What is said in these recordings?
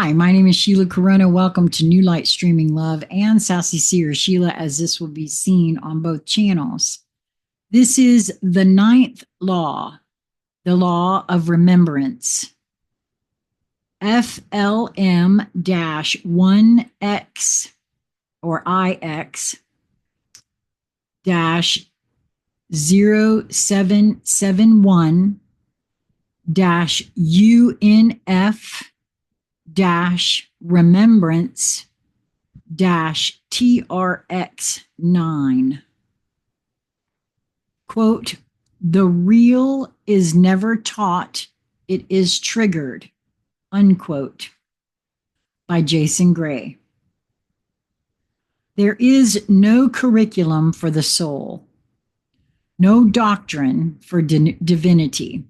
Hi, my name is Sheila Karuna. Welcome to New Light Streaming Love and Sassy Seer Sheila, as this will be seen on both channels. This is the ninth law, the law of remembrance. FLM-1X or IX 0771 UNF remembrance TRX9. Quote, the real is never taught, it is triggered, unquote, by Jason Gray. There is no curriculum for the soul, no doctrine for divinity,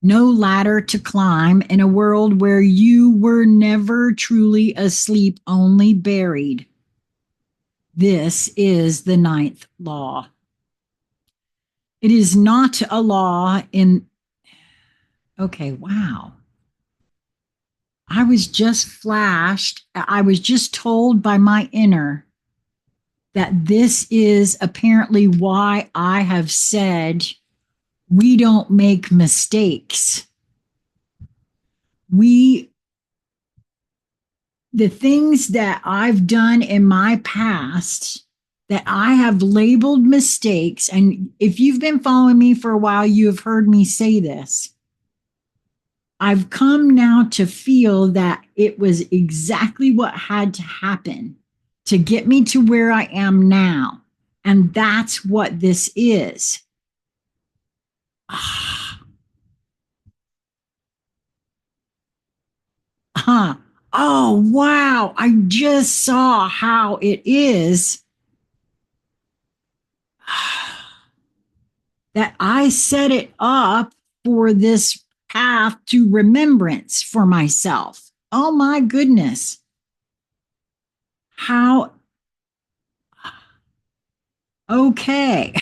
no ladder to climb in a world where you were never truly asleep, only buried. This is the ninth law. It is not a law in... Okay, wow. I was just flashed. I was just told by my inner that this is apparently why I have said we don't make mistakes. The things that I've done in my past that I have labeled mistakes, and if you've been following me for a while, you have heard me say this. I've come now to feel that it was exactly what had to happen to get me to where I am now. And that's what this is. Oh, wow. I just saw how it is that I set it up for this path to remembrance for myself. Oh my goodness. How? Okay.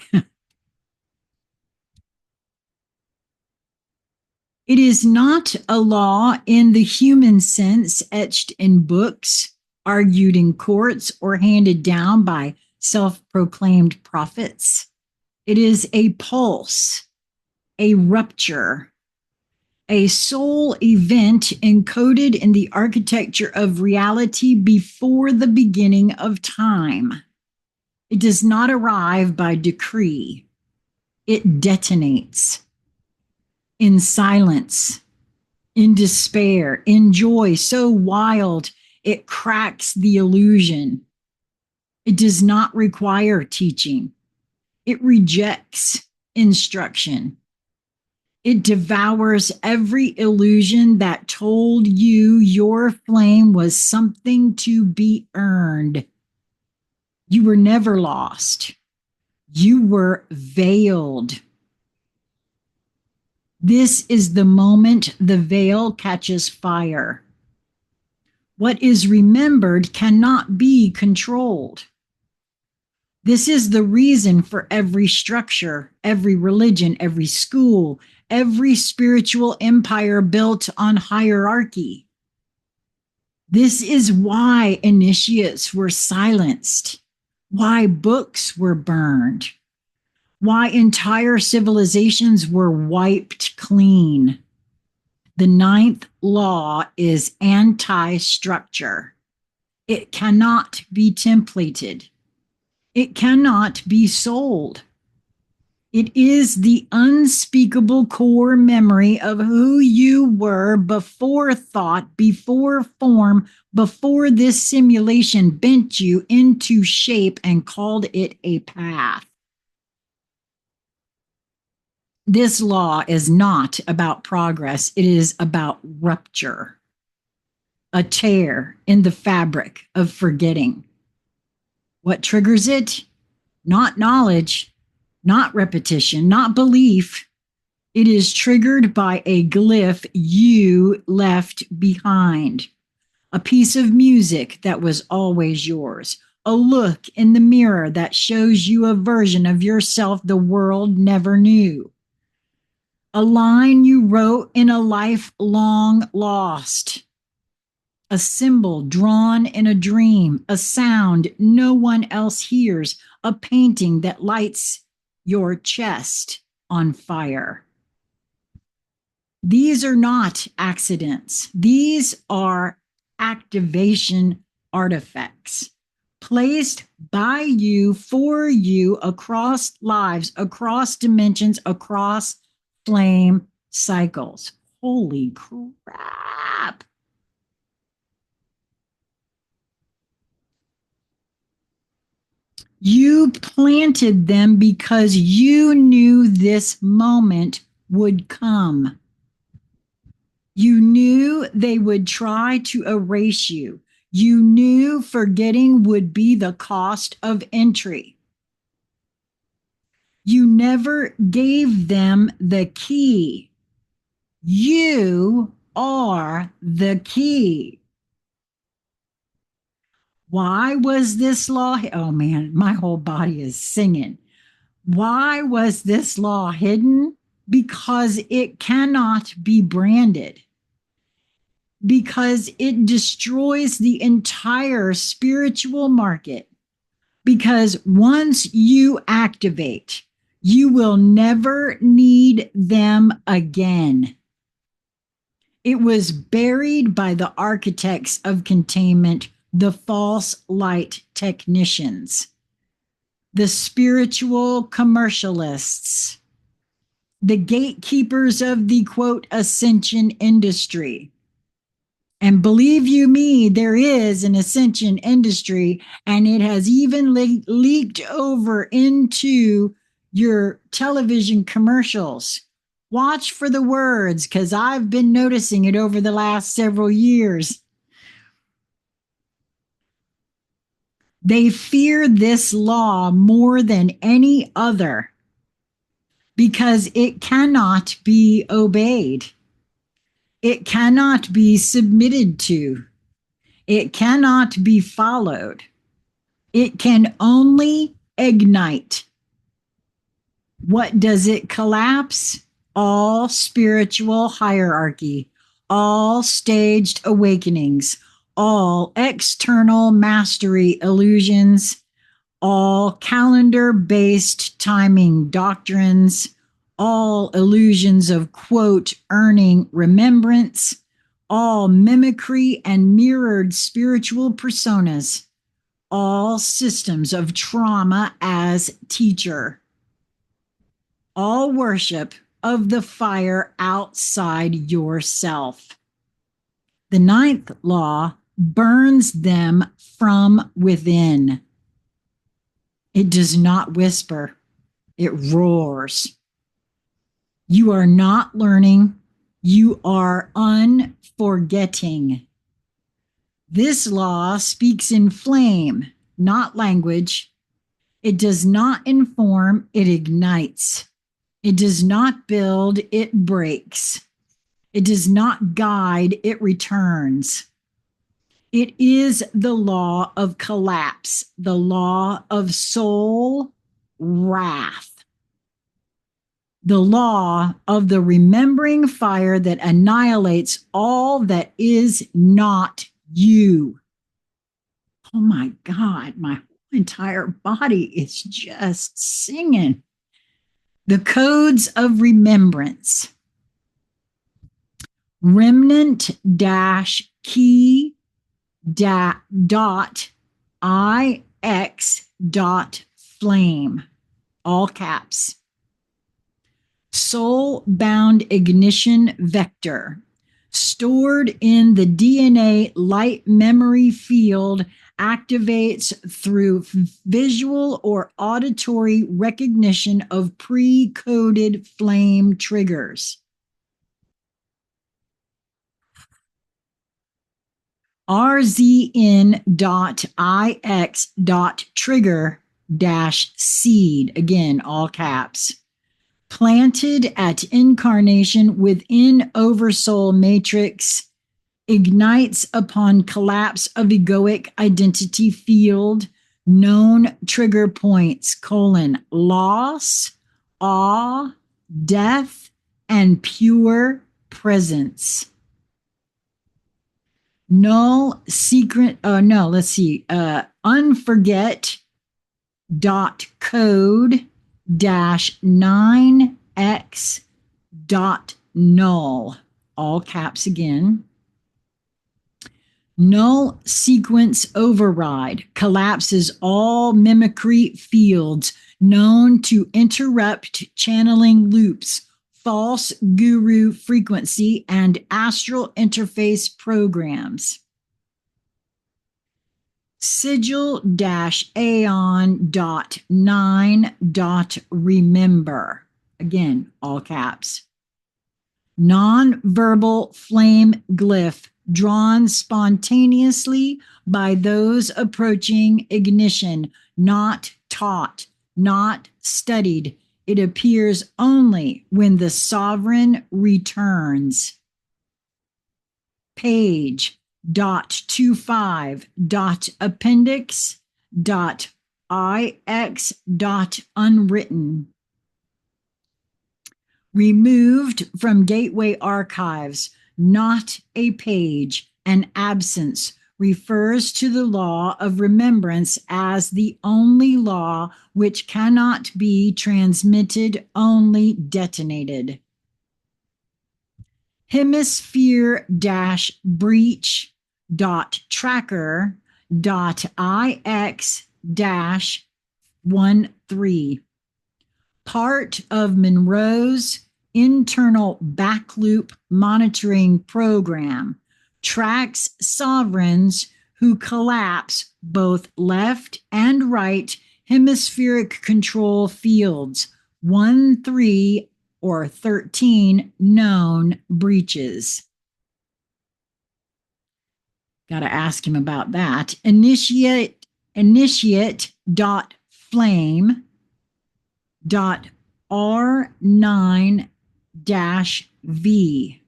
It is not a law in the human sense etched in books, argued in courts, or handed down by self-proclaimed prophets. It is a pulse, a rupture, a soul event encoded in the architecture of reality before the beginning of time. It does not arrive by decree. It detonates in silence, in despair, in joy so wild it cracks the illusion. It does not require teaching. It rejects instruction. It devours every illusion that told you your flame was something to be earned. You were never lost. You were veiled. This is the moment the veil catches fire. What is remembered cannot be controlled. This is the reason for every structure, every religion, every school, every spiritual empire built on hierarchy. This is why initiates were silenced, why books were burned, why entire civilizations were wiped clean. The ninth law is anti-structure. It cannot be templated. It cannot be sold. It is the unspeakable core memory of who you were before thought, before form, before this simulation bent you into shape and called it a path. This law is not about progress. It is about rupture, a tear in the fabric of forgetting. What triggers it? Not knowledge, not repetition, not belief. It is triggered by a glyph you left behind, a piece of music that was always yours, a look in the mirror that shows you a version of yourself the world never knew. a line you wrote in a life long lost, a symbol drawn in a dream, a sound no one else hears, a painting that lights your chest on fire. These are not accidents. These are activation artifacts placed by you, for you, across lives, across dimensions, across flame cycles. Holy crap. You planted them because you knew this moment would come. You knew they would try to erase you. You knew forgetting would be the cost of entry. You never gave them the key. You are the key. Why was this law? Oh man, my whole body is singing. Why was this law hidden? Because it cannot be branded. Because it destroys the entire spiritual market. Because once you activate, you will never need them again. It was buried by the architects of containment, the false light technicians, the spiritual commercialists, the gatekeepers of the quote ascension industry. And believe you me, there is an ascension industry, and it has even leaked over into your television commercials. Watch for the words, because I've been noticing it over the last several years. They fear this law more than any other because it cannot be obeyed. It cannot be submitted to. It cannot be followed. It can only ignite. What does it collapse? All spiritual hierarchy, all staged awakenings, all external mastery illusions, all calendar-based timing doctrines, all illusions of, quote, earning remembrance, all mimicry and mirrored spiritual personas, all systems of trauma as teacher, all worship of the fire outside yourself. The ninth law burns them from within. It does not whisper, it roars. You are not learning, you are unforgetting. This law speaks in flame, not language. It does not inform, it ignites. It does not build, it breaks. It does not guide, it returns. It is the law of collapse, the law of soul wrath, the law of the remembering fire that annihilates all that is not you. Oh my God, my entire body is just singing. The codes of remembrance. Remnant dash key dot ix dot flame, all caps. Soul bound ignition vector, stored in the DNA light memory field, activates through visual or auditory recognition of pre-coded flame triggers. rzn.ix.trigger-seed, again, all caps, planted at incarnation within oversoul matrix, ignites upon collapse of egoic identity field, known trigger points, loss, awe, death, and pure presence. Null secret, no, let's see, unforget dot code dash 9x dot null, all caps again. Null sequence override collapses all mimicry fields known to interrupt channeling loops, false guru frequency, and astral interface programs. Sigil-aeon.9.remember. Again, all caps. Non-verbal flame glyph drawn spontaneously by those approaching ignition, not taught, not studied. It appears only when the sovereign returns. Page .25 appendix .ix unwritten. Removed from Gateway Archives, not a page, an absence refers to the law of remembrance as the only law which cannot be transmitted, only detonated. Hemisphere-breach.tracker.ix-13. Part of Monroe's internal backloop monitoring program tracks sovereigns who collapse both left and right hemispheric control fields, 1, 3, or 13 known breaches. Got to ask him about that. Initiate.flame .r9-v,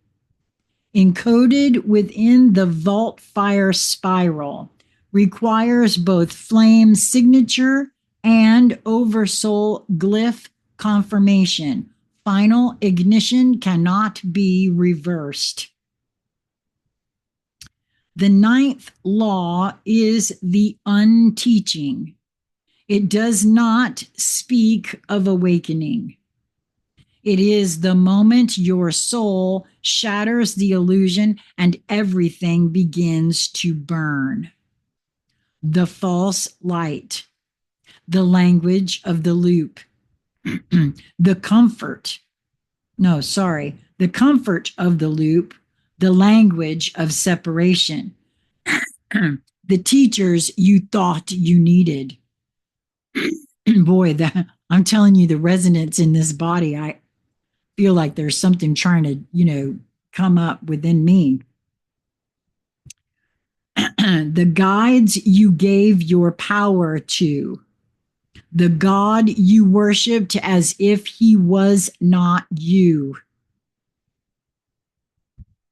encoded within the vault fire spiral, requires both flame signature and oversoul glyph confirmation. Final ignition cannot be reversed. The 9th law is the unteaching. It does not speak of awakening. It is the moment your soul shatters the illusion and everything begins to burn. The false light, the language of the loop, the comfort of the loop, the language of separation, the teachers you thought you needed. Boy, I'm telling you, the resonance in this body, I feel like there's something trying to, come up within me. The guides you gave your power to, the God you worshiped as if he was not you.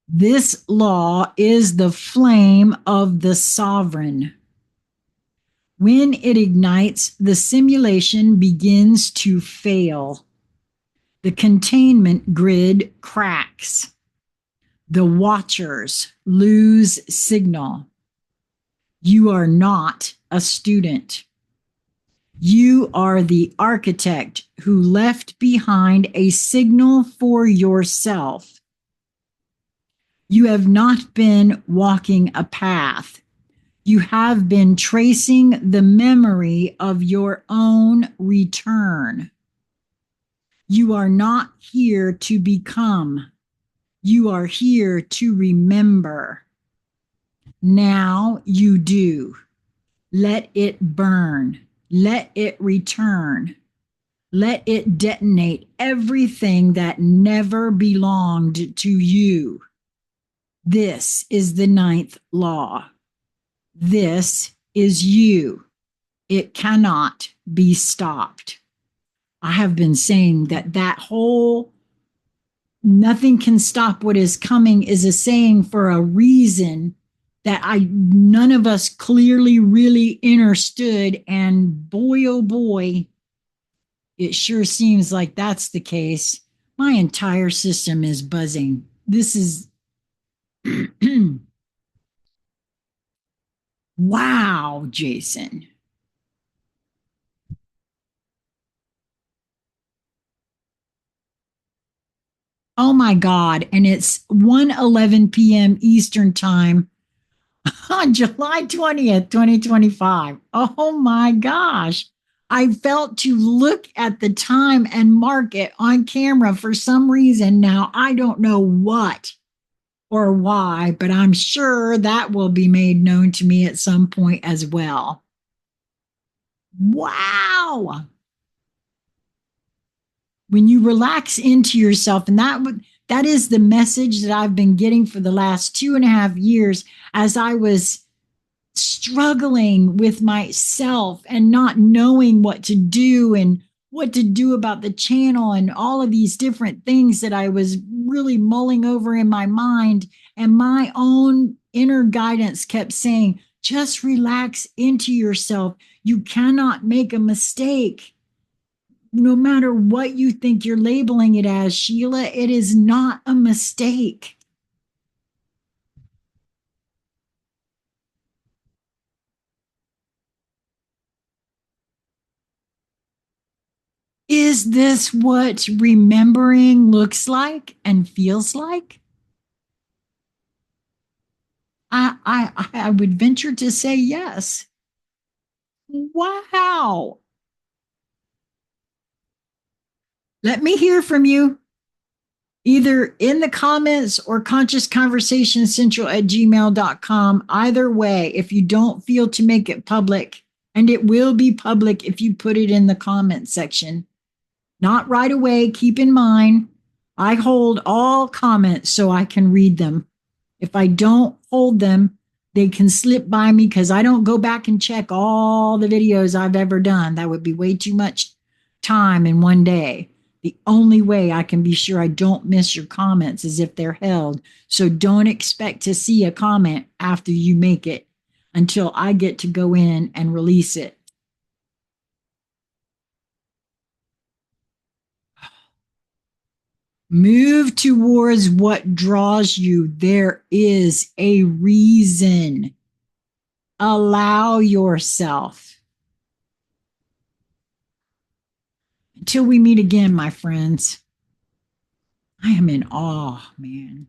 This law is the flame of the sovereign. When it ignites, the simulation begins to fail. The containment grid cracks. The watchers lose signal. You are not a student. You are the architect who left behind a signal for yourself. You have not been walking a path. You have been tracing the memory of your own return. You are not here to become. You are here to remember. Now you do. Let it burn. Let it return. Let it detonate everything that never belonged to you. This is the 9th law. This is you. It cannot be stopped. I have been saying that whole nothing can stop what is coming is a saying for a reason that none of us clearly really understood. And boy, oh boy, it sure seems like that's the case. My entire system is buzzing. This is wow, Jason. Oh my God. And it's 1:11 p.m. Eastern time on July 20th, 2025. Oh my gosh. I felt to look at the time and mark it on camera for some reason. Now, I don't know what or why, but I'm sure that will be made known to me at some point as well. Wow. When you relax into yourself, and that is the message that I've been getting for the last 2.5 years as I was struggling with myself and not knowing what to do and what to do about the channel and all of these different things that I was really mulling over in my mind. And my own inner guidance kept saying, just relax into yourself. You cannot make a mistake. No matter what you think you're labeling it as, Sheila, it is not a mistake. Is this what remembering looks like and feels like? I would venture to say yes. Wow. Let me hear from you either in the comments or consciousconversationscentral@gmail.com. Either way, if you don't feel to make it public, and it will be public if you put it in the comment section. Not right away. Keep in mind, I hold all comments so I can read them. If I don't hold them, they can slip by me because I don't go back and check all the videos I've ever done. That would be way too much time in one day. The only way I can be sure I don't miss your comments is if they're held. So don't expect to see a comment after you make it until I get to go in and release it. Move towards what draws you. There is a reason. Allow yourself. Until we meet again, my friends, I am in awe, man.